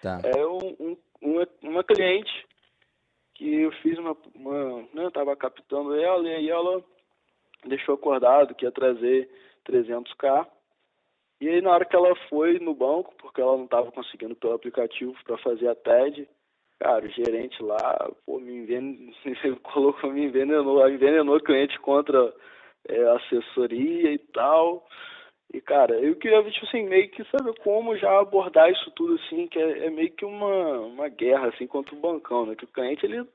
Tá. É uma cliente que eu fiz né, eu tava captando ela e aí ela deixou acordado que ia trazer 300k. E aí na hora que ela foi no banco, porque ela não estava conseguindo pelo aplicativo para fazer a TED, cara, o gerente lá, pô, colocou, envenenou o cliente contra a assessoria e tal. E, cara, eu queria ver, tipo assim, meio que saber como já abordar isso tudo, assim, que é meio que uma guerra, assim, contra o bancão, né? Que o cliente, ele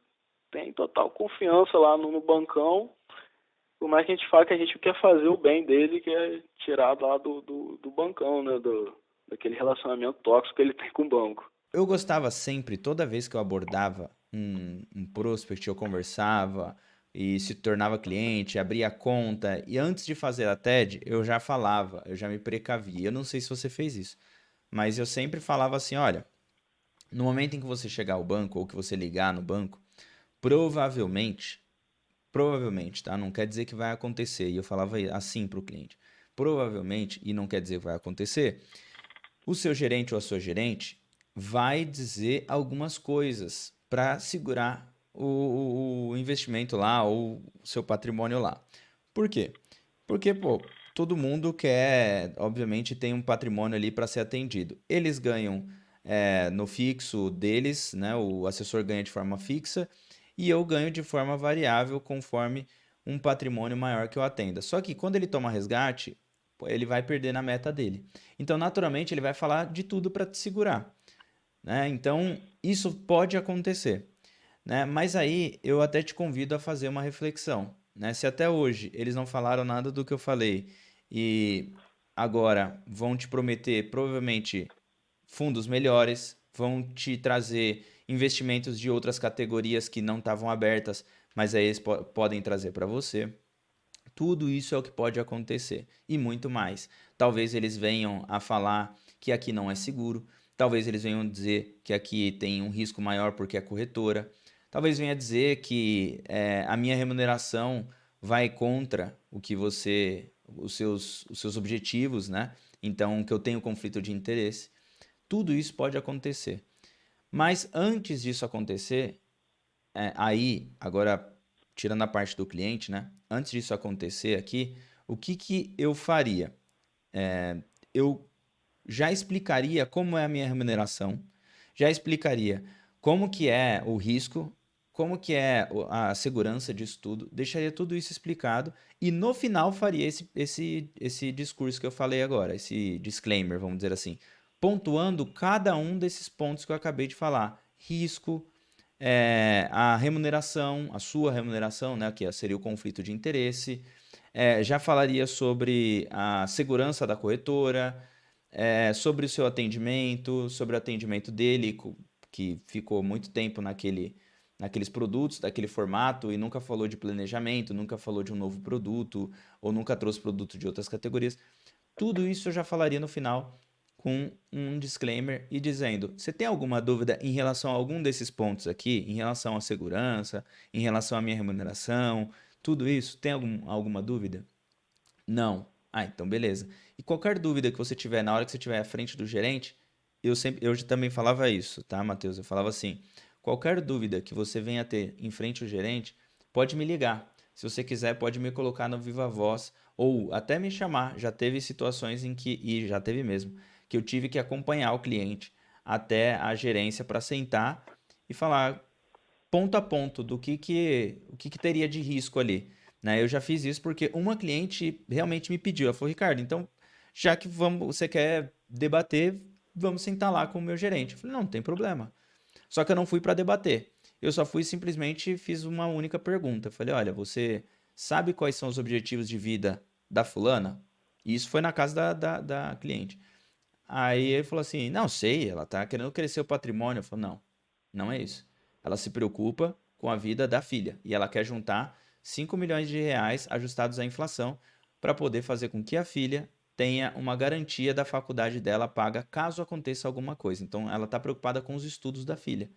tem total confiança lá no bancão, por mais que a gente fale que a gente quer fazer o bem dele, que é tirar lá do bancão, né? Daquele relacionamento tóxico que ele tem com o banco. Eu gostava sempre, toda vez que eu abordava um prospect, eu conversava e se tornava cliente, abria a conta, e antes de fazer a TED, eu já falava, eu já me precavia. Eu não sei se você fez isso, mas eu sempre falava assim: olha, no momento em que você chegar ao banco ou que você ligar no banco, provavelmente, provavelmente, tá? Não quer dizer que vai acontecer. E eu falava assim para o cliente: provavelmente, e não quer dizer que vai acontecer, o seu gerente ou a sua gerente vai dizer algumas coisas para segurar o investimento lá ou o seu patrimônio lá. Por quê? Porque, pô, todo mundo quer, obviamente, tem um patrimônio ali para ser atendido. Eles ganham no fixo deles, né? O assessor ganha de forma fixa e eu ganho de forma variável conforme um patrimônio maior que eu atenda. Só que quando ele toma resgate, pô, ele vai perder na meta dele. Então, naturalmente, ele vai falar de tudo para te segurar, né? Então, isso pode acontecer, né? Mas aí eu até te convido a fazer uma reflexão, né? Se até hoje eles não falaram nada do que eu falei e agora vão te prometer provavelmente fundos melhores, vão te trazer investimentos de outras categorias que não estavam abertas, mas aí eles podem trazer para você. Tudo isso é o que pode acontecer e muito mais. Talvez eles venham a falar que aqui não é seguro, talvez eles venham dizer que aqui tem um risco maior porque é corretora, talvez venha dizer que a minha remuneração vai contra o que você, os seus objetivos, né? Então, que eu tenho conflito de interesse. Tudo isso pode acontecer. Mas antes disso acontecer, aí, agora tirando a parte do cliente, né? Antes disso acontecer aqui, o que que eu faria? Eu já explicaria como é a minha remuneração, já explicaria como que é o risco, como que é a segurança disso tudo, deixaria tudo isso explicado e no final faria esse discurso que eu falei agora, esse disclaimer, vamos dizer assim, pontuando cada um desses pontos que eu acabei de falar. Risco, a remuneração, a sua remuneração, né, que seria o conflito de interesse. Já falaria sobre a segurança da corretora, sobre o seu atendimento, sobre o atendimento dele, que ficou muito tempo naqueles produtos, daquele formato, e nunca falou de planejamento, nunca falou de um novo produto, ou nunca trouxe produto de outras categorias. Tudo isso eu já falaria no final com um disclaimer e dizendo: você tem alguma dúvida em relação a algum desses pontos aqui, em relação à segurança, em relação à minha remuneração, tudo isso? Tem alguma dúvida? Não. Ah, então beleza. E qualquer dúvida que você tiver na hora que você estiver à frente do gerente, eu também falava isso, tá, Matheus? Eu falava assim: qualquer dúvida que você venha a ter em frente ao gerente, pode me ligar. Se você quiser, pode me colocar no Viva Voz ou até me chamar. Já teve situações em que, e já teve mesmo, que eu tive que acompanhar o cliente até a gerência para sentar e falar ponto a ponto do o que teria de risco ali, né? Eu já fiz isso porque uma cliente realmente me pediu. Ela falou: Ricardo, então, já que você quer debater, vamos sentar lá com o meu gerente. Eu falei: não, não tem problema. Só que eu não fui para debater. Eu só fui simplesmente fiz uma única pergunta. Eu falei: olha, você sabe quais são os objetivos de vida da fulana? E isso foi na casa da cliente. Aí ele falou assim: não, sei, ela tá querendo crescer o patrimônio. Eu falei: não, não é isso. Ela se preocupa com a vida da filha e ela quer juntar 5 milhões de reais ajustados à inflação para poder fazer com que a filha tenha uma garantia da faculdade dela paga caso aconteça alguma coisa. Então ela está preocupada com os estudos da filha.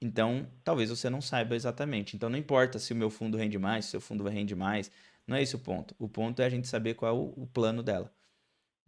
Então talvez você não saiba exatamente. Então não importa se o meu fundo rende mais, se o seu fundo rende mais. Não é esse o ponto. O ponto é a gente saber qual é o plano dela.